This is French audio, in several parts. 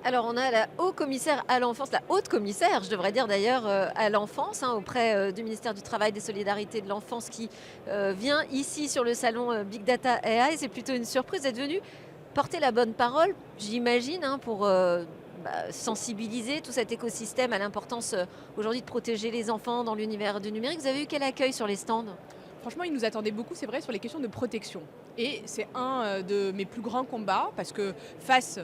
Alors, on a la haut-commissaire à l'enfance, la haute commissaire, je devrais dire d'ailleurs, à l'enfance, hein, auprès du ministère du Travail, des Solidarités, de l'Enfance, qui vient ici sur le salon Big Data AI. C'est plutôt une surprise d'être venue porter la bonne parole, j'imagine, hein, pour sensibiliser tout cet écosystème à l'importance aujourd'hui de protéger les enfants dans l'univers du numérique. Vous avez eu quel accueil sur les stands? Franchement, ils nous attendaient beaucoup, c'est vrai, sur les questions de protection. Et c'est un de mes plus grands combats, parce que face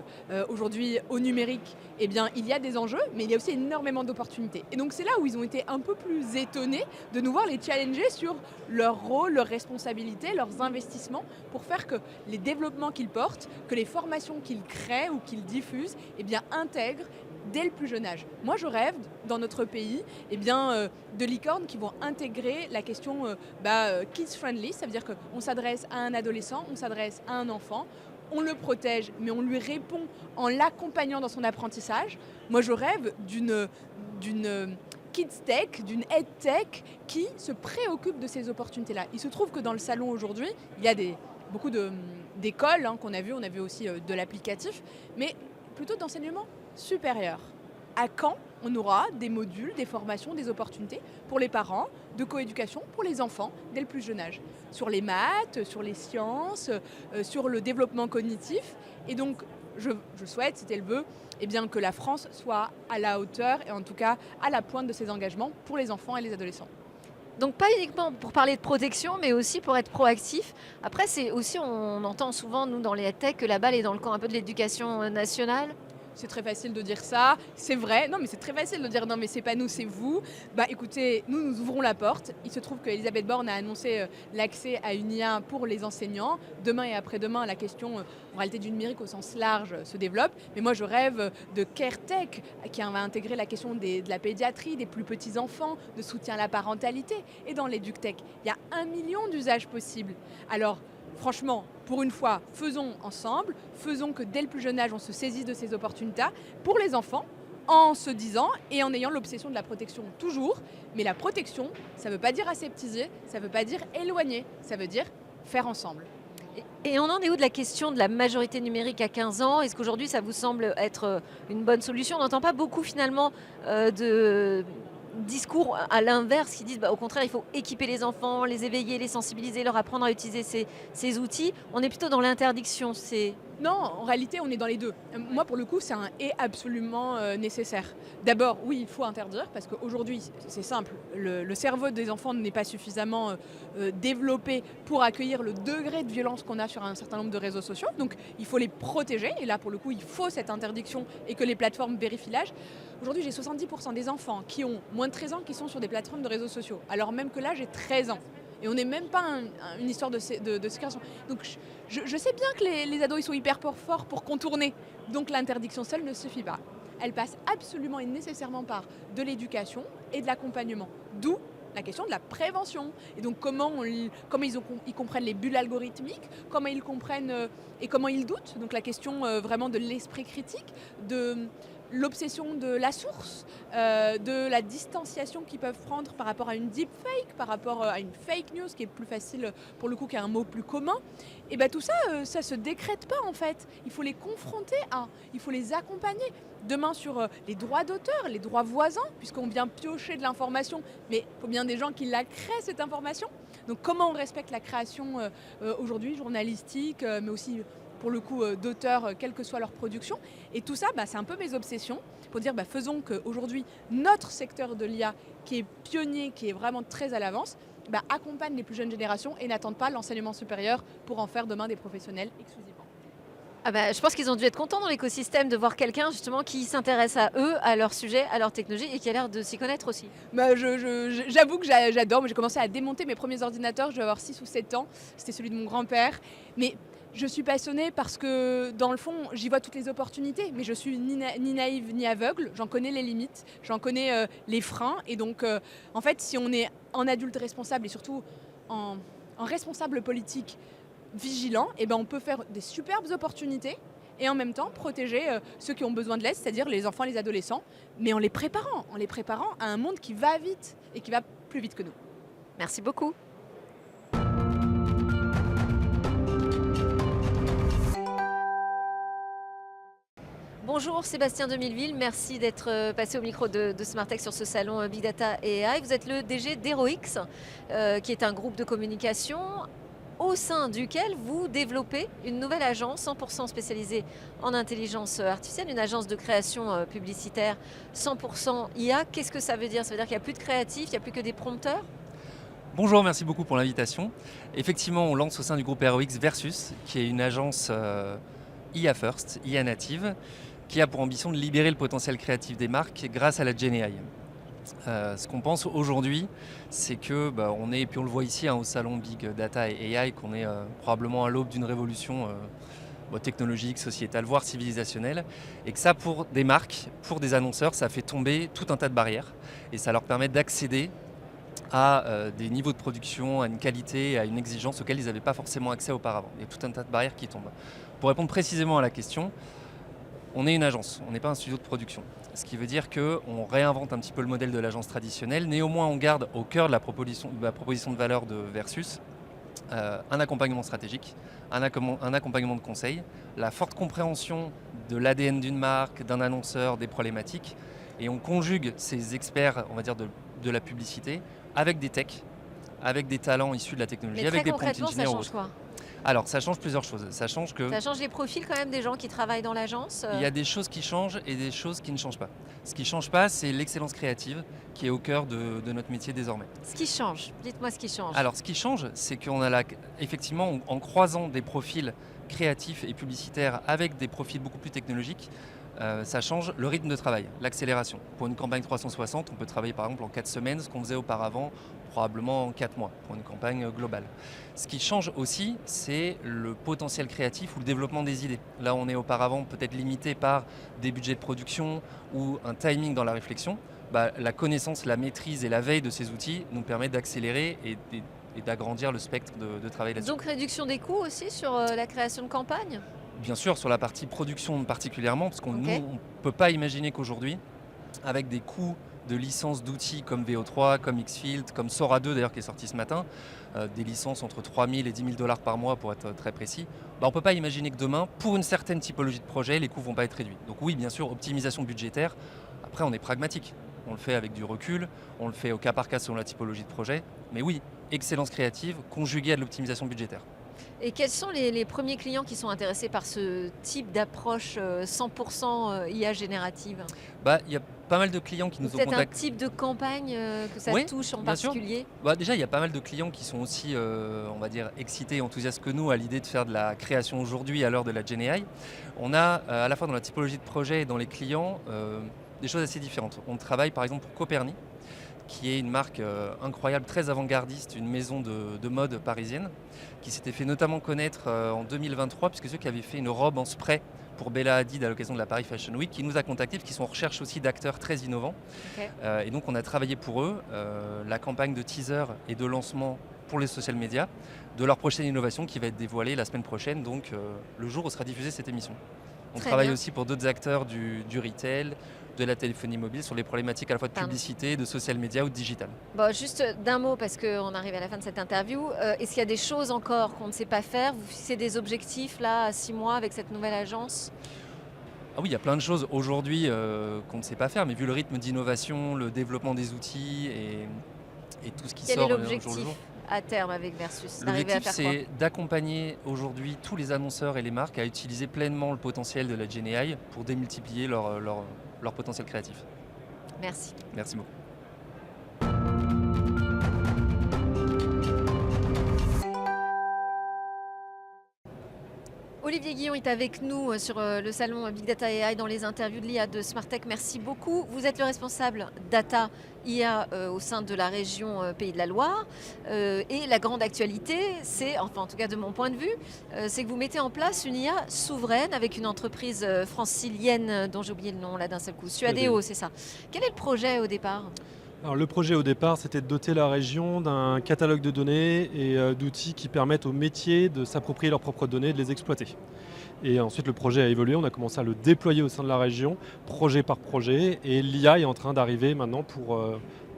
aujourd'hui au numérique, eh bien, il y a des enjeux, mais il y a aussi énormément d'opportunités. Et donc c'est là où ils ont été un peu plus étonnés de nous voir les challenger sur leur rôle, leurs responsabilités, leurs investissements, pour faire que les développements qu'ils portent, que les formations qu'ils créent ou qu'ils diffusent, eh bien, intègrent dès le plus jeune âge. Moi, je rêve, dans notre pays, de licornes qui vont intégrer la question kids-friendly. Ça veut dire qu'on s'adresse à un adolescent, on s'adresse à un enfant, on le protège, mais on lui répond en l'accompagnant dans son apprentissage. Moi, je rêve d'une kids tech, d'une ed tech qui se préoccupe de ces opportunités-là. Il se trouve que dans le salon aujourd'hui, il y a beaucoup d'écoles qu'on a vu, on a vu aussi de l'applicatif, mais plutôt d'enseignement supérieur. À quand on aura des modules, des formations, des opportunités pour les parents, de coéducation pour les enfants dès le plus jeune âge, sur les maths, sur les sciences, sur le développement cognitif. Et donc, je souhaite, c'était le vœu, que la France soit à la hauteur et en tout cas à la pointe de ses engagements pour les enfants et les adolescents. Donc pas uniquement pour parler de protection, mais aussi pour être proactif. Après, c'est aussi, on entend souvent, nous, dans les tech, que la balle est dans le camp un peu de l'éducation nationale. C'est très facile de dire ça, c'est vrai. Non, mais c'est très facile de dire non, mais c'est pas nous, c'est vous. Bah écoutez, nous ouvrons la porte. Il se trouve qu'Elisabeth Borne a annoncé l'accès à une IA pour les enseignants. Demain et après-demain, la question en réalité du numérique au sens large se développe. Mais moi, je rêve de CareTech qui va intégrer la question de la pédiatrie, des plus petits enfants, de soutien à la parentalité. Et dans l'EducTech, il y a 1 million d'usages possibles. Alors, franchement, pour une fois, faisons ensemble, faisons que dès le plus jeune âge, on se saisisse de ces opportunités pour les enfants, en se disant et en ayant l'obsession de la protection toujours. Mais la protection, ça ne veut pas dire aseptiser, ça ne veut pas dire éloigner, ça veut dire faire ensemble. Et on en est où de la question de la majorité numérique à 15 ans? Est-ce qu'aujourd'hui, ça vous semble être une bonne solution? On n'entend pas beaucoup finalement de discours à l'inverse qui disent au contraire il faut équiper les enfants, les éveiller, les sensibiliser, leur apprendre à utiliser ces outils. On est plutôt dans l'interdiction. Non, en réalité, on est dans les deux. Moi, pour le coup, c'est un « et » absolument nécessaire. D'abord, oui, il faut interdire, parce qu'aujourd'hui, c'est simple, le cerveau des enfants n'est pas suffisamment développé pour accueillir le degré de violence qu'on a sur un certain nombre de réseaux sociaux. Donc, il faut les protéger, et là, pour le coup, il faut cette interdiction et que les plateformes vérifient l'âge. Aujourd'hui, j'ai 70% des enfants qui ont moins de 13 ans qui sont sur des plateformes de réseaux sociaux, alors même que là, j'ai 13 ans. Et on n'est même pas une histoire de séquestration. Donc je sais bien que les ados ils sont hyper forts pour contourner. Donc l'interdiction seule ne suffit pas. Elle passe absolument et nécessairement par de l'éducation et de l'accompagnement. D'où la question de la prévention. Et donc comment ils comprennent les bulles algorithmiques, comment ils comprennent et comment ils doutent. Donc la question vraiment de l'esprit critique, de l'obsession de la source, de la distanciation qu'ils peuvent prendre par rapport à une deepfake, par rapport à une fake news qui est plus facile pour le coup, qui a un mot plus commun. Et bien tout ça, ça se décrète pas en fait. Il faut les confronter il faut les accompagner. Demain sur les droits d'auteur, les droits voisins, puisqu'on vient piocher de l'information, mais il faut bien des gens qui la créent cette information. Donc comment on respecte la création aujourd'hui, journalistique, mais aussi pour le coup d'auteurs, quelle que soit leur production. Et tout ça, c'est un peu mes obsessions pour dire faisons qu'aujourd'hui, notre secteur de l'IA, qui est pionnier, qui est vraiment très à l'avance, accompagne les plus jeunes générations et n'attendent pas l'enseignement supérieur pour en faire demain des professionnels exclusivement. Je pense qu'ils ont dû être contents dans l'écosystème de voir quelqu'un justement qui s'intéresse à eux, à leur sujet, à leur technologie et qui a l'air de s'y connaître aussi. J'avoue que j'adore. J'ai commencé à démonter mes premiers ordinateurs, je devais avoir 6 ou 7 ans. C'était celui de mon grand-père. Mais je suis passionnée parce que, dans le fond, j'y vois toutes les opportunités. Mais je suis ni naïve ni aveugle. J'en connais les limites, j'en connais les freins. Et donc, en fait, si on est en adulte responsable et surtout en responsable politique vigilant, on peut faire des superbes opportunités et en même temps protéger ceux qui ont besoin de l'aide, c'est-à-dire les enfants, les adolescents, mais en les préparant à un monde qui va vite et qui va plus vite que nous. Merci beaucoup. Bonjour Sébastien Demilleville, merci d'être passé au micro de Smartech sur ce salon Big Data et AI. Vous êtes le DG d'HeroX, qui est un groupe de communication au sein duquel vous développez une nouvelle agence 100% spécialisée en intelligence artificielle, une agence de création publicitaire 100% IA. Qu'est-ce que ça veut dire? Ça veut dire qu'il n'y a plus de créatifs, il n'y a plus que des prompteurs? Bonjour, merci beaucoup pour l'invitation. Effectivement, on lance au sein du groupe HeroX Versus, qui est une agence IA First, IA native, qui a pour ambition de libérer le potentiel créatif des marques grâce à la GenAI. Ce qu'on pense aujourd'hui, c'est que on est, et puis on le voit ici au salon Big Data et AI, qu'on est probablement à l'aube d'une révolution technologique, sociétale, voire civilisationnelle, et que ça, pour des marques, pour des annonceurs, ça fait tomber tout un tas de barrières, et ça leur permet d'accéder à des niveaux de production, à une qualité, à une exigence auxquelles ils n'avaient pas forcément accès auparavant. Il y a tout un tas de barrières qui tombent. Pour répondre précisément à la question, on est une agence, on n'est pas un studio de production. Ce qui veut dire qu'on réinvente un petit peu le modèle de l'agence traditionnelle. Néanmoins, on garde au cœur de la proposition de valeur de Versus un accompagnement stratégique, un accompagnement de conseil, la forte compréhension de l'ADN d'une marque, d'un annonceur, des problématiques. Et on conjugue ces experts, on va dire, de la publicité avec des techs, avec des talents issus de la technologie, Mais avec très des prompt concrètement, ça engineers. change quoi? Alors, ça change plusieurs choses. Ça change Les profils quand même des gens qui travaillent dans l'agence? il y a des choses qui changent et des choses qui ne changent pas. Ce qui ne change pas, c'est l'excellence créative qui est au cœur de notre métier désormais. Ce qui change, dites-moi ce qui change. Alors, ce qui change, c'est qu'on a effectivement, en croisant des profils créatifs et publicitaires avec des profils beaucoup plus technologiques, ça change le rythme de travail, l'accélération. Pour une campagne 360, on peut travailler par exemple en 4 semaines, ce qu'on faisait auparavant probablement en 4 mois pour une campagne globale. Ce qui change aussi, c'est le potentiel créatif ou le développement des idées. Là, on est auparavant peut-être limité par des budgets de production ou un timing dans la réflexion. La connaissance, la maîtrise et la veille de ces outils nous permettent d'accélérer et d'agrandir le spectre de travail là-dessus. Donc réduction des coûts aussi sur la création de campagne? Bien sûr, sur la partie production particulièrement, parce qu'on Ok. ne peut pas imaginer qu'aujourd'hui, avec des coûts de licences d'outils comme VO3, comme Xfield, comme Sora 2 d'ailleurs qui est sorti ce matin, des licences entre 3 000 et 10 000 dollars par mois pour être très précis, on ne peut pas imaginer que demain, pour une certaine typologie de projet, les coûts ne vont pas être réduits. Donc oui, bien sûr, optimisation budgétaire. Après, on est pragmatique. On le fait avec du recul, on le fait au cas par cas selon la typologie de projet. Mais oui, excellence créative conjuguée à de l'optimisation budgétaire. Et quels sont les premiers clients qui sont intéressés par ce type d'approche 100% IA générative? Il y a pas mal de clients qui nous ont Peut-être un contactés. type de campagne que ça Oui, touche en bien sûr. particulier? Déjà, il y a pas mal de clients qui sont aussi, on va dire, excités et enthousiastes que nous à l'idée de faire de la création aujourd'hui à l'heure de la GenAI. On a à la fois dans la typologie de projet et dans les clients des choses assez différentes. On travaille par exemple pour Coperni, qui est une marque incroyable, très avant-gardiste, une maison de mode parisienne, qui s'était fait notamment connaître en 2023, puisque ceux qui avaient fait une robe en spray pour Bella Hadid à l'occasion de la Paris Fashion Week, qui nous a contactés, parce qu'ils sont en recherche aussi d'acteurs très innovants. Ok. Et donc on a travaillé pour eux la campagne de teaser et de lancement pour les social media de leur prochaine innovation qui va être dévoilée la semaine prochaine, donc le jour où sera diffusée cette émission. On Très travaille bien. aussi pour d'autres acteurs du retail, de la téléphonie mobile, sur les problématiques à la fois de Pardon. publicité, de social media ou de digital. Bon, juste d'un mot, parce qu'on arrive à la fin de cette interview. Est-ce qu'il y a des choses encore qu'on ne sait pas faire? Vous fixez des objectifs là à 6 mois avec cette nouvelle agence? Ah oui, il y a plein de choses aujourd'hui qu'on ne sait pas faire, mais vu le rythme d'innovation, le développement des outils et tout ce qui Quel sort est au jour l'objectif le jour. à terme avec Versus? D'arriver à L'objectif, faire quoi? c'est d'accompagner aujourd'hui tous les annonceurs et les marques à utiliser pleinement le potentiel de la GenAI pour démultiplier leur potentiel créatif. Merci. Merci beaucoup. Olivier Guillon est avec nous sur le salon Big Data AI dans les interviews de l'IA de Smartech. Merci beaucoup. Vous êtes le responsable data IA au sein de la région Pays de la Loire. Et la grande actualité, c'est, enfin en tout cas de mon point de vue, c'est que vous mettez en place une IA souveraine avec une entreprise francilienne dont j'ai oublié le nom là d'un seul coup. Suadeo, c'est ça. Quel est le projet au départ? Alors, le projet au départ, c'était de doter la région d'un catalogue de données et d'outils qui permettent aux métiers de s'approprier leurs propres données et de les exploiter. Et ensuite, le projet a évolué, on a commencé à le déployer au sein de la région, projet par projet, et l'IA est en train d'arriver maintenant pour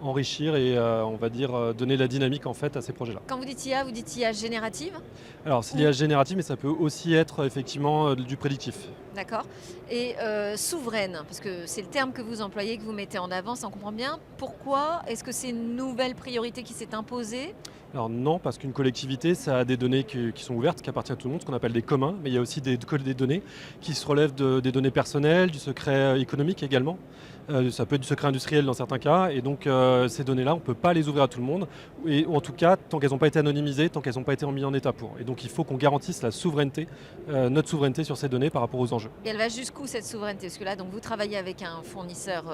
enrichir et on va dire donner la dynamique en fait à ces projets-là. Quand vous dites IA générative? Alors, c'est l'IA générative, mais ça peut aussi être effectivement du prédictif. D'accord. Et souveraine, parce que c'est le terme que vous employez, que vous mettez en avant, ça on comprend bien. Pourquoi est-ce que c'est une nouvelle priorité qui s'est imposée? Alors non, parce qu'une collectivité, ça a des données qui sont ouvertes, qui appartiennent à tout le monde, ce qu'on appelle des communs, mais il y a aussi des données qui se relèvent des données personnelles, du secret économique également. Ça peut être du secret industriel dans certains cas, et donc ces données-là, on ne peut pas les ouvrir à tout le monde, ou en tout cas, tant qu'elles n'ont pas été anonymisées, tant qu'elles n'ont pas été mises en état pour. Et donc il faut qu'on garantisse la souveraineté, notre souveraineté sur ces données par rapport aux enjeux. Et elle va jusqu'où cette souveraineté? Parce que là, donc, vous travaillez avec un fournisseur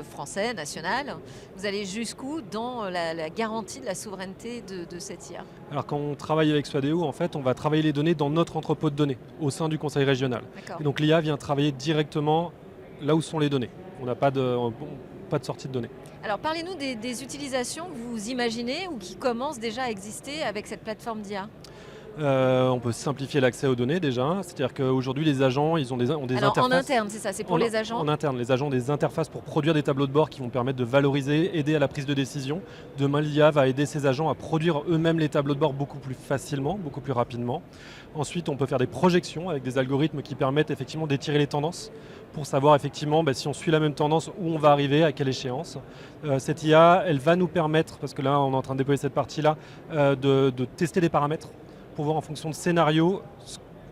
français, national. Vous allez jusqu'où dans la garantie de la souveraineté de cette IA? Alors quand on travaille avec Swadeo, en fait, on va travailler les données dans notre entrepôt de données, au sein du conseil régional. D'accord. Et donc l'IA vient travailler directement là où sont les données. On n'a pas de sortie de données. Alors parlez-nous des utilisations que vous imaginez ou qui commencent déjà à exister avec cette plateforme d'IA. On peut simplifier l'accès aux données déjà, c'est-à-dire qu'aujourd'hui les agents ont des Alors interfaces. en interne, c'est ça, c'est pour les agents. En interne, les agents ont des interfaces pour produire des tableaux de bord qui vont permettre de valoriser, aider à la prise de décision. Demain, l'IA va aider ces agents à produire eux-mêmes les tableaux de bord beaucoup plus facilement, beaucoup plus rapidement. Ensuite, on peut faire des projections avec des algorithmes qui permettent effectivement d'étirer les tendances pour savoir effectivement si on suit la même tendance, où on va arriver, à quelle échéance. Cette IA, elle va nous permettre, parce que là on est en train de déployer cette partie-là, de tester des paramètres pour voir en fonction de scénarios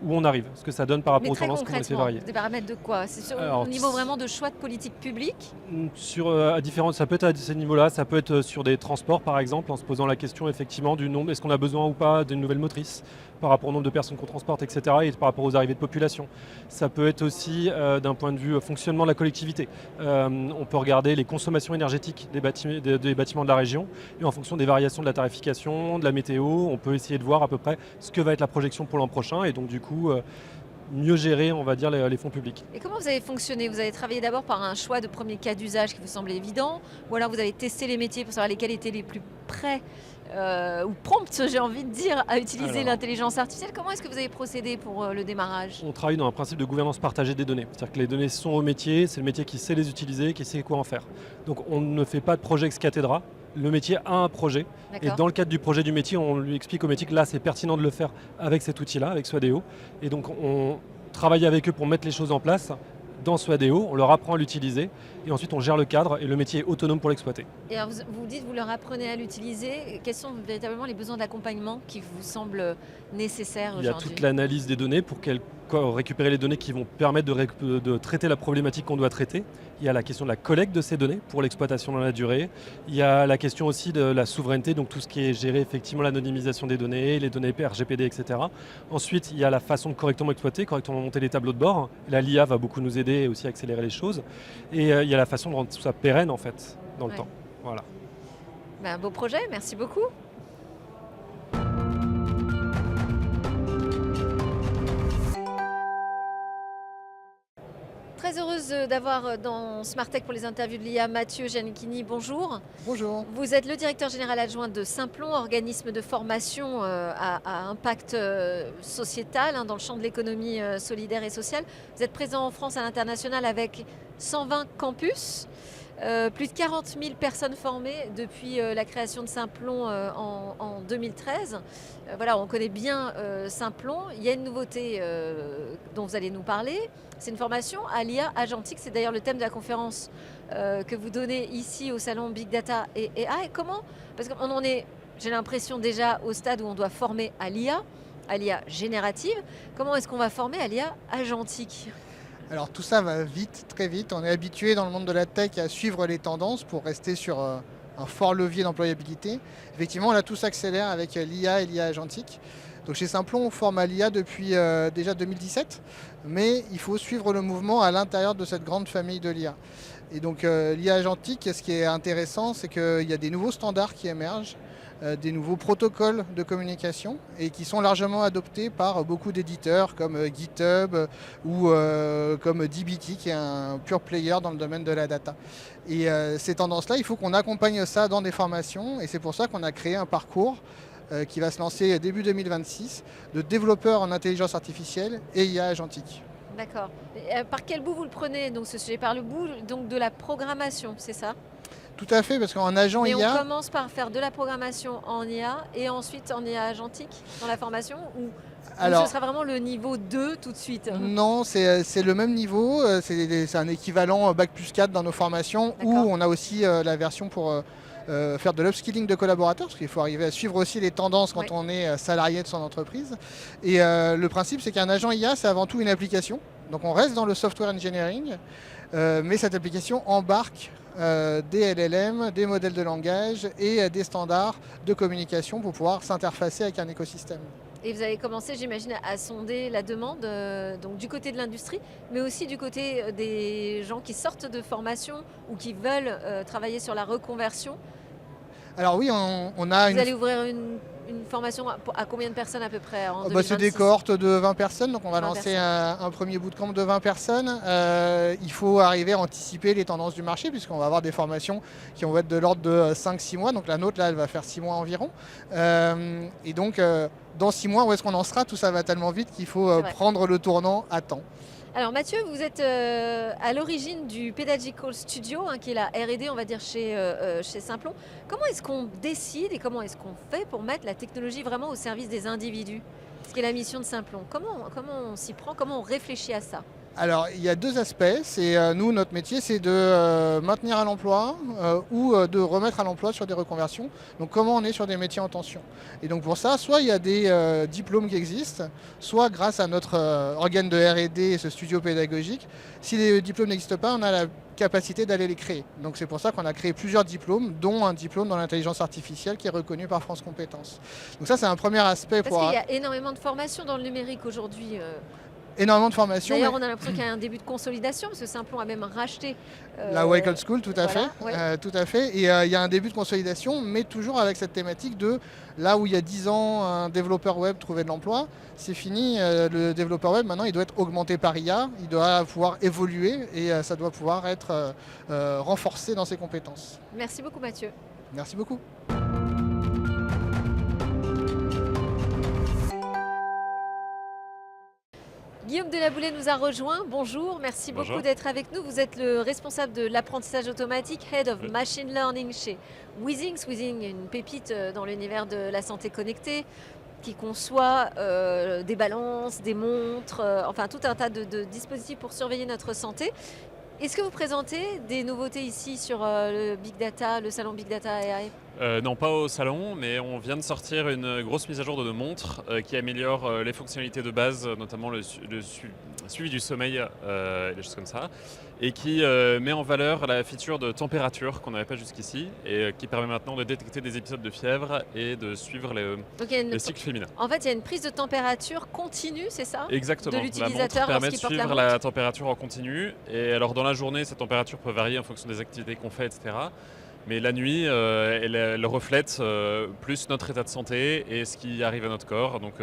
où on arrive, ce que ça donne par rapport Mais aux très tendances qu'on essaie de concrètement, varier. des paramètres de quoi? C'est au niveau vraiment de choix de politique publique? Ça peut être à ces niveaux-là, ça peut être sur des transports par exemple, en se posant la question effectivement du nombre, est-ce qu'on a besoin ou pas d'une nouvelle motrice par rapport au nombre de personnes qu'on transporte, etc. et par rapport aux arrivées de population. Ça peut être aussi d'un point de vue fonctionnement de la collectivité. On peut regarder les consommations énergétiques des bâtiments de la région et en fonction des variations de la tarification, de la météo, on peut essayer de voir à peu près ce que va être la projection pour l'an prochain et donc du coup mieux gérer, on va dire, les fonds publics. Et comment vous avez fonctionné? Vous avez travaillé d'abord par un choix de premier cas d'usage qui vous semblait évident, ou alors vous avez testé les métiers pour savoir lesquels étaient les plus prêts ou prompts, j'ai envie de dire, à utiliser l'intelligence artificielle. Comment est-ce que vous avez procédé pour le démarrage? On travaille dans un principe de gouvernance partagée des données. C'est-à-dire que les données sont au métier, c'est le métier qui sait les utiliser, qui sait quoi en faire. Donc on ne fait pas de projet ex cathedra. Le métier a un projet et dans le cadre du projet du métier, on lui explique au métier que là c'est pertinent de le faire avec cet outil-là, avec Swadeo. Et donc on travaille avec eux pour mettre les choses en place dans Swadeo, on leur apprend à l'utiliser et ensuite on gère le cadre et le métier est autonome pour l'exploiter. Et alors vous dites, vous leur apprenez à l'utiliser. Quels sont véritablement les besoins d'accompagnement qui vous semblent nécessaires aujourd'hui? Il y a toute l'analyse des données pour récupérer les données qui vont permettre de traiter la problématique qu'on doit traiter. Il y a la question de la collecte de ces données pour l'exploitation dans la durée. Il y a la question aussi de la souveraineté, donc tout ce qui est géré effectivement l'anonymisation des données, les données RGPD, etc. Ensuite, il y a la façon de correctement exploiter, correctement monter les tableaux de bord. Là, l'IA va beaucoup nous aider et aussi accélérer les choses. Et il y a la façon de rendre tout ça pérenne en fait dans le temps. Voilà. Un beau projet, merci beaucoup. Très heureuse d'avoir dans Smart Tech pour les interviews de l'IA Mathieu Giannichini. Bonjour. Bonjour. Vous êtes le directeur général adjoint de Simplon, organisme de formation à impact sociétal dans le champ de l'économie solidaire et sociale. Vous êtes présent en France, à l'international avec 120 campus. Plus de 40 000 personnes formées depuis la création de Simplon en 2013. Voilà, on connaît bien Simplon. Il y a une nouveauté dont vous allez nous parler. C'est une formation à l'IA agentique. C'est d'ailleurs le thème de la conférence que vous donnez ici au salon Big Data et AI. Comment? Parce qu'on en est, j'ai l'impression, déjà au stade où on doit former à l'IA générative. Comment est-ce qu'on va former à l'IA agentique? Alors tout ça va vite, très vite. On est habitué dans le monde de la tech à suivre les tendances pour rester sur un fort levier d'employabilité. Effectivement, là tout s'accélère avec l'IA et l'IA agentique. Donc chez Simplon, on forme à l'IA depuis déjà 2017, mais il faut suivre le mouvement à l'intérieur de cette grande famille de l'IA. Et donc l'IA agentique, ce qui est intéressant, c'est qu'il y a des nouveaux standards qui émergent, des nouveaux protocoles de communication et qui sont largement adoptés par beaucoup d'éditeurs comme GitHub ou comme DBT qui est un pure player dans le domaine de la data. Et ces tendances-là, il faut qu'on accompagne ça dans des formations et c'est pour ça qu'on a créé un parcours qui va se lancer début 2026 de développeurs en intelligence artificielle et IA agentique. D'accord. Par quel bout vous le prenez donc ce sujet? Par le bout donc, de la programmation, c'est ça? Tout à fait, parce qu'en agent Mais IA... on commence par faire de la programmation en IA et ensuite en IA agentique dans la formation ou Alors, ce sera vraiment le niveau 2 tout de suite. Non, c'est le même niveau, c'est un équivalent Bac plus 4 dans nos formations, où on a aussi la version pour faire de l'upskilling de collaborateurs, parce qu'il faut arriver à suivre aussi les tendances quand on est salarié de son entreprise. Et le principe, c'est qu'un agent IA, c'est avant tout une application. Donc on reste dans le software engineering, mais cette application embarque des LLM, des modèles de langage et des standards de communication pour pouvoir s'interfacer avec un écosystème. Et vous avez commencé, j'imagine, à sonder la demande donc du côté de l'industrie, mais aussi du côté des gens qui sortent de formation ou qui veulent travailler sur la reconversion. Alors oui, on a Vous allez ouvrir une formation à combien de personnes à peu près en 2026? C'est des cohortes de 20 personnes, donc on va lancer un premier bootcamp de 20 personnes. Il faut arriver à anticiper les tendances du marché, puisqu'on va avoir des formations qui vont être de l'ordre de 5-6 mois. Donc la nôtre, là, elle va faire 6 mois environ. Et donc, dans 6 mois, où est-ce qu'on en sera? Tout ça va tellement vite qu'il faut prendre le tournant à temps. Alors Mathieu, vous êtes à l'origine du Pedagogical Studio, qui est la R&D, on va dire, chez Simplon. Comment est-ce qu'on décide et comment est-ce qu'on fait pour mettre la technologie vraiment au service des individus? Ce qui est la mission de Simplon. Comment on s'y prend? Comment on réfléchit à ça? Alors, il y a deux aspects. Nous, notre métier, c'est de maintenir à l'emploi ou de remettre à l'emploi sur des reconversions. Donc, comment on est sur des métiers en tension. Et donc, pour ça, soit il y a des diplômes qui existent, soit grâce à notre organe de R&D et ce studio pédagogique, si les diplômes n'existent pas, on a la capacité d'aller les créer. Donc, c'est pour ça qu'on a créé plusieurs diplômes, dont un diplôme dans l'intelligence artificielle qui est reconnu par France Compétences. Donc ça, c'est un premier aspect. Parce qu'il y a énormément de formations dans le numérique aujourd'hui. Énormément de formations. D'ailleurs, on a l'impression qu'il y a un début de consolidation, parce que Simplon a même racheté la Wake School, tout à voilà, fait. Tout à fait. Et il y a un début de consolidation, mais toujours avec cette thématique de là où il y a 10 ans, un développeur web trouvait de l'emploi, c'est fini. Le développeur web, maintenant, il doit être augmenté par IA, il doit pouvoir évoluer et ça doit pouvoir être renforcé dans ses compétences. Merci beaucoup, Mathieu. Merci beaucoup. Guillaume Delaboulé nous a rejoint. Bonjour, merci beaucoup d'être avec nous. Vous êtes le responsable de l'apprentissage automatique, Head of Machine Learning chez Withings. Withings est une pépite dans l'univers de la santé connectée qui conçoit des balances, des montres, enfin tout un tas de dispositifs pour surveiller notre santé. Est-ce que vous présentez des nouveautés ici sur le Big Data, le salon Big Data AI? Non, pas au salon, mais on vient de sortir une grosse mise à jour de nos montres qui améliore les fonctionnalités de base, notamment le suivi du sommeil et des choses comme ça, et qui met en valeur la feature de température qu'on n'avait pas jusqu'ici et qui permet maintenant de détecter des épisodes de fièvre et de suivre les cycles féminins. En fait, il y a une prise de température continue, c'est ça? Exactement. De l'utilisateur la montre permet de lorsqu'il porte suivre la montre. la température en continu. Et alors dans la journée, cette température peut varier en fonction des activités qu'on fait, etc. Mais la nuit, elle reflète plus notre état de santé et ce qui arrive à notre corps, donc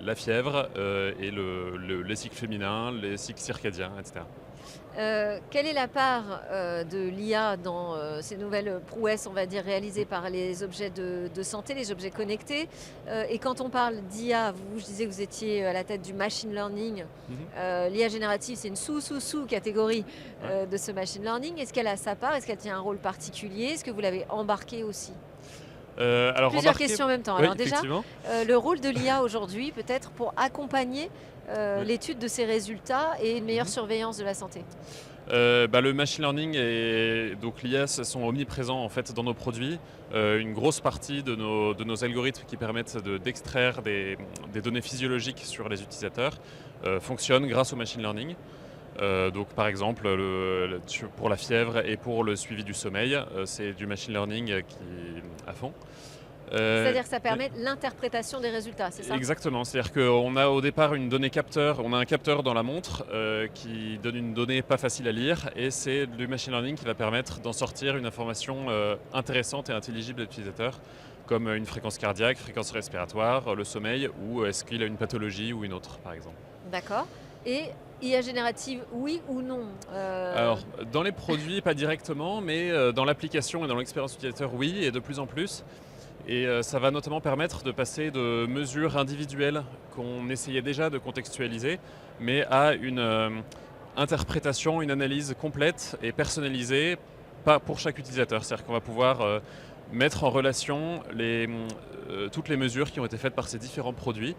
la fièvre et les cycles féminins, les cycles circadiens, etc. Quelle est la part de l'IA dans ces nouvelles prouesses, on va dire, réalisées par les objets de santé, les objets connectés? Et quand on parle d'IA, je disais que vous étiez à la tête du machine learning. L'IA générative, c'est une sous-catégorie de ce machine learning. Est-ce qu'elle a sa part? Est-ce qu'elle tient un rôle particulier? Est-ce que vous l'avez embarqué aussi? Plusieurs questions en même temps. Oui, alors déjà, le rôle de l'IA aujourd'hui, peut-être pour accompagner l'étude de ces résultats et une meilleure surveillance de la santé. Le machine learning et donc l'IA sont omniprésents en fait dans nos produits. Une grosse partie de nos algorithmes qui permettent d'extraire des données physiologiques sur les utilisateurs fonctionnent grâce au machine learning. Donc par exemple pour la fièvre et pour le suivi du sommeil, c'est du machine learning qui à fond. C'est-à-dire que ça permet l'interprétation des résultats, c'est ça? Exactement, c'est-à-dire qu'on a au départ une donnée capteur, on a un capteur dans la montre qui donne une donnée pas facile à lire et c'est du machine learning qui va permettre d'en sortir une information intéressante et intelligible à l'utilisateur, comme une fréquence cardiaque, fréquence respiratoire, le sommeil ou est-ce qu'il a une pathologie ou une autre par exemple. D'accord. Et IA générative, oui ou non? Alors, dans les produits, pas directement, mais dans l'application et dans l'expérience utilisateur, oui, et de plus en plus. Et ça va notamment permettre de passer de mesures individuelles qu'on essayait déjà de contextualiser, mais à une interprétation, une analyse complète et personnalisée, pas pour chaque utilisateur. C'est-à-dire qu'on va pouvoir mettre en relation toutes les mesures qui ont été faites par ces différents produits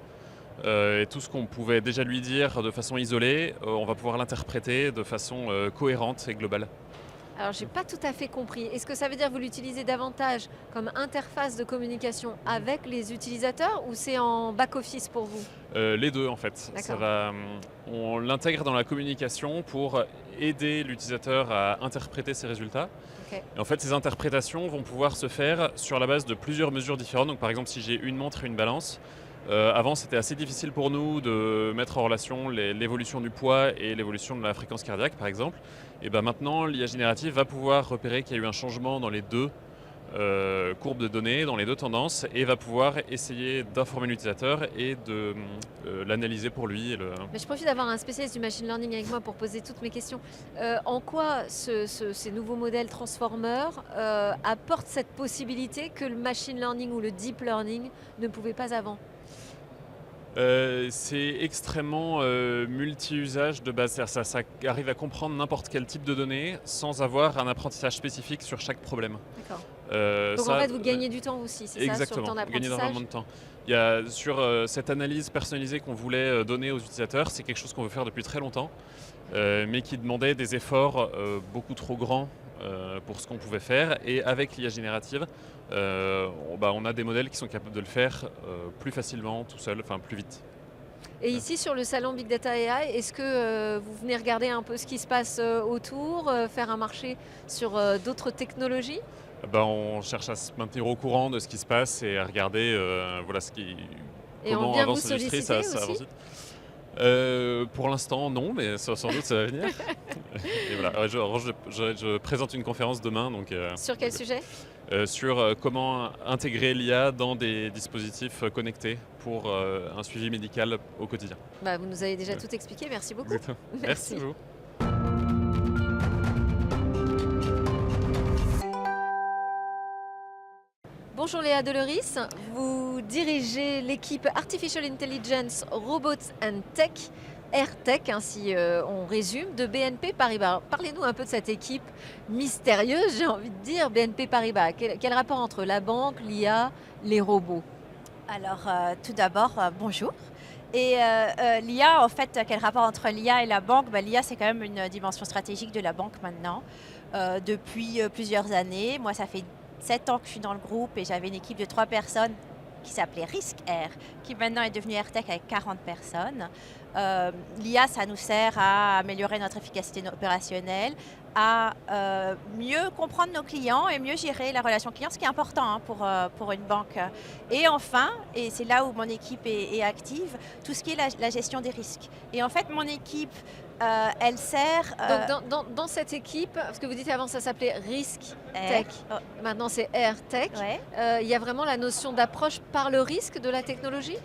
Et tout ce qu'on pouvait déjà lui dire de façon isolée, on va pouvoir l'interpréter de façon cohérente et globale. Alors, j'ai pas tout à fait compris. Est-ce que ça veut dire que vous l'utilisez davantage comme interface de communication avec les utilisateurs ou c'est en back-office pour vous? Les deux en fait. D'accord. On l'intègre dans la communication pour aider l'utilisateur à interpréter ses résultats. Ok. Et en fait, ces interprétations vont pouvoir se faire sur la base de plusieurs mesures différentes. Donc par exemple, si j'ai une montre et une balance, avant c'était assez difficile pour nous de mettre en relation l'évolution du poids et l'évolution de la fréquence cardiaque par exemple. Et ben maintenant, l'IA générative va pouvoir repérer qu'il y a eu un changement dans les deux courbes de données, dans les deux tendances, et va pouvoir essayer d'informer l'utilisateur et de l'analyser pour lui. Mais je profite d'avoir un spécialiste du machine learning avec moi pour poser toutes mes questions. En quoi ces nouveaux modèles transformers apportent cette possibilité que le machine learning ou le deep learning ne pouvait pas avant? C'est extrêmement multi-usage de base, c'est-à-dire ça arrive à comprendre n'importe quel type de données sans avoir un apprentissage spécifique sur chaque problème. D'accord. Donc Ça, en fait, vous gagnez du temps aussi, c'est ça, sur le exactement, temps vous gagnez d'apprentissage? énormément de temps. Il y a, sur cette analyse personnalisée qu'on voulait donner aux utilisateurs, c'est quelque chose qu'on veut faire depuis très longtemps, mais qui demandait des efforts beaucoup trop grands pour ce qu'on pouvait faire. Et avec l'IA générative, on a des modèles qui sont capables de le faire plus facilement, tout seul, enfin plus vite. Et ici, sur le salon Big Data AI, est-ce que vous venez regarder un peu ce qui se passe autour, faire un marché sur d'autres technologies? On cherche à se maintenir au courant de ce qui se passe et à regarder Et on comment vient vous avance l'industrie, ça solliciter avance aussi? vite. Pour l'instant, non, mais sans doute ça va venir. Et voilà, ouais, je présente une conférence demain donc, Sur quel sujet? sur comment intégrer l'IA dans des dispositifs connectés pour un suivi médical au quotidien. Vous nous avez déjà tout expliqué, merci beaucoup. Exactement. Merci à vous. Bonjour Léa Deloris, vous dirigez l'équipe Artificial Intelligence Robots and Tech, AirTech, si on résume, de BNP Paribas. Alors, parlez-nous un peu de cette équipe mystérieuse, j'ai envie de dire, BNP Paribas. Quel rapport entre la banque, l'IA, les robots? Alors, tout d'abord, bonjour. Et l'IA, en fait, quel rapport entre l'IA et la banque? L'IA, c'est quand même une dimension stratégique de la banque maintenant, depuis plusieurs années. Moi, ça fait 7 ans que je suis dans le groupe et j'avais une équipe de 3 personnes qui s'appelait Risk Air, qui maintenant est devenue AirTech avec 40 personnes. L'IA, ça nous sert à améliorer notre efficacité opérationnelle, à mieux comprendre nos clients et mieux gérer la relation client, ce qui est important pour une banque. Et enfin, et c'est là où mon équipe est active, tout ce qui est la gestion des risques. Et en fait, mon équipe, elle sert... Donc dans cette équipe, parce que vous dites avant ça s'appelait Risk Air. Tech, maintenant c'est AirTech, Ouais. il y a vraiment la notion d'approche par le risque de la technologie?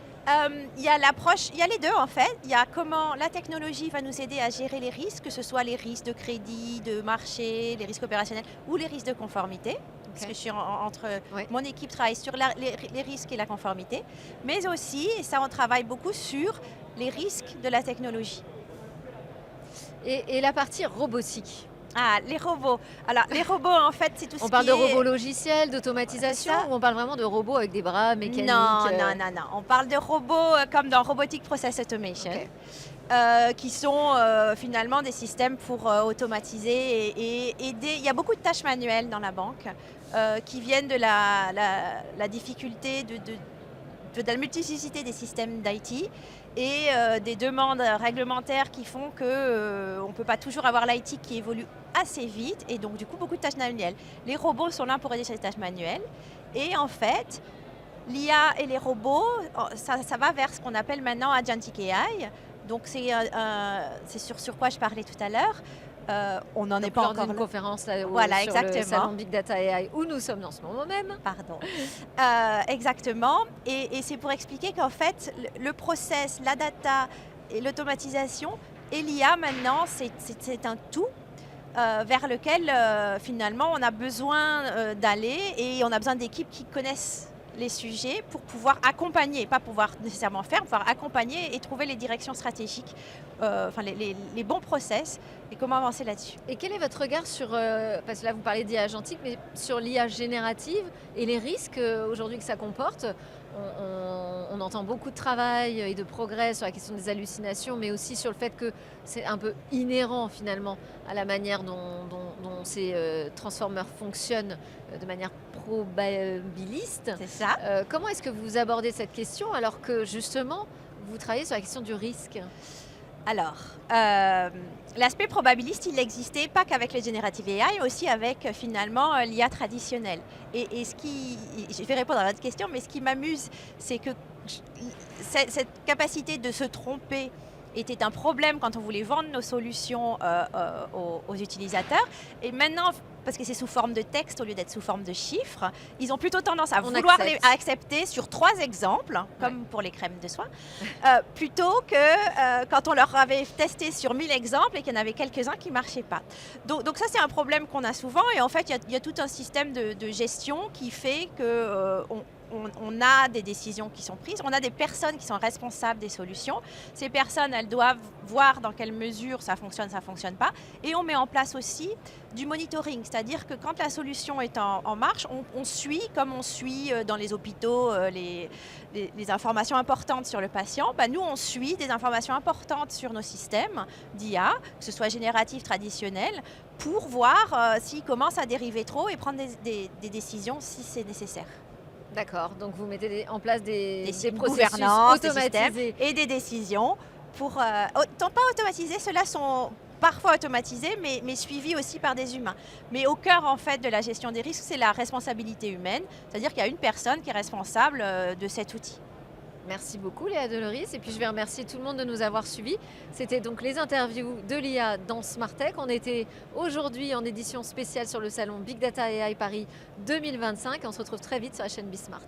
Il y a l'approche, il y a les deux en fait. Il y a comment la technologie va nous aider à gérer les risques, que ce soit les risques de crédit, de marché, les risques opérationnels ou les risques de conformité. Parce que je suis entre mon équipe travaille sur les risques et la conformité, mais aussi, et ça on travaille beaucoup sur les risques de la technologie. Et la partie robotique? Ah, les robots. Alors, les robots, en fait, c'est tout ce qui est... On parle de robots logiciels, d'automatisation, C'est ça. ou on parle vraiment de robots avec des bras mécaniques? Non. On parle de robots comme dans Robotic Process Automation, qui sont finalement des systèmes pour automatiser et aider. Il y a beaucoup de tâches manuelles dans la banque qui viennent de la difficulté de la multiplicité des systèmes d'IT et des demandes réglementaires qui font qu'on ne peut pas toujours avoir l'IT qui évolue assez vite et donc du coup beaucoup de tâches manuelles. Les robots sont là pour aider ces tâches manuelles et en fait l'IA et les robots, ça va vers ce qu'on appelle maintenant Agentic AI. Donc c'est sur quoi je parlais tout à l'heure. On n'en est pas encore une conférence là, voilà, sur exactement. le salon Big Data AI où nous sommes en ce moment même. Pardon. Exactement. Et c'est pour expliquer qu'en fait, le process, la data et l'automatisation et l'IA maintenant, c'est un tout vers lequel finalement on a besoin d'aller et on a besoin d'équipes qui connaissent les sujets pour pouvoir accompagner, pas pouvoir nécessairement faire, pouvoir accompagner et trouver les directions stratégiques, les bons process et comment avancer là-dessus. Et quel est votre regard sur, parce que là vous parlez d'IA agentique, mais sur l'IA générative et les risques aujourd'hui que ça comporte? on entend beaucoup de travail et de progrès sur la question des hallucinations, mais aussi sur le fait que c'est un peu inhérent finalement à la manière dont ces transformers fonctionnent de manière probabiliste. C'est ça. Comment est-ce que vous abordez cette question alors que justement vous travaillez sur la question du risque? Alors, l'aspect probabiliste, il existait pas qu'avec les generative AI, mais aussi avec finalement l'IA traditionnelle. Et je vais répondre à votre question, mais ce qui m'amuse, c'est que cette capacité de se tromper était un problème quand on voulait vendre nos solutions aux utilisateurs. Et maintenant, parce que c'est sous forme de texte au lieu d'être sous forme de chiffres, ils ont plutôt tendance à vouloir accepter sur 3 exemples, comme pour les crèmes de soie, plutôt que quand on leur avait testé sur 1000 exemples et qu'il y en avait quelques-uns qui ne marchaient pas. Donc ça, c'est un problème qu'on a souvent. Et en fait, il y a tout un système de gestion qui fait que on a des décisions qui sont prises, on a des personnes qui sont responsables des solutions. Ces personnes, elles doivent voir dans quelle mesure ça fonctionne pas. Et on met en place aussi du monitoring, c'est-à-dire que quand la solution est en marche, on suit, comme on suit dans les hôpitaux les informations importantes sur le patient. Nous, on suit des informations importantes sur nos systèmes d'IA, que ce soit génératif, traditionnel, pour voir s'ils commencent à dériver trop et prendre des décisions si c'est nécessaire. D'accord, donc vous mettez en place des processus gouvernances, automatisés et des décisions pour pas automatisées, ceux-là sont parfois automatisés mais suivis aussi par des humains. Mais au cœur en fait de la gestion des risques, c'est la responsabilité humaine, c'est-à-dire qu'il y a une personne qui est responsable de cet outil. Merci beaucoup Léa Deloris, et puis je vais remercier tout le monde de nous avoir suivis. C'était donc les interviews de l'IA dans Smart Tech. On était aujourd'hui en édition spéciale sur le salon Big Data AI Paris 2025. On se retrouve très vite sur la chaîne Bismart.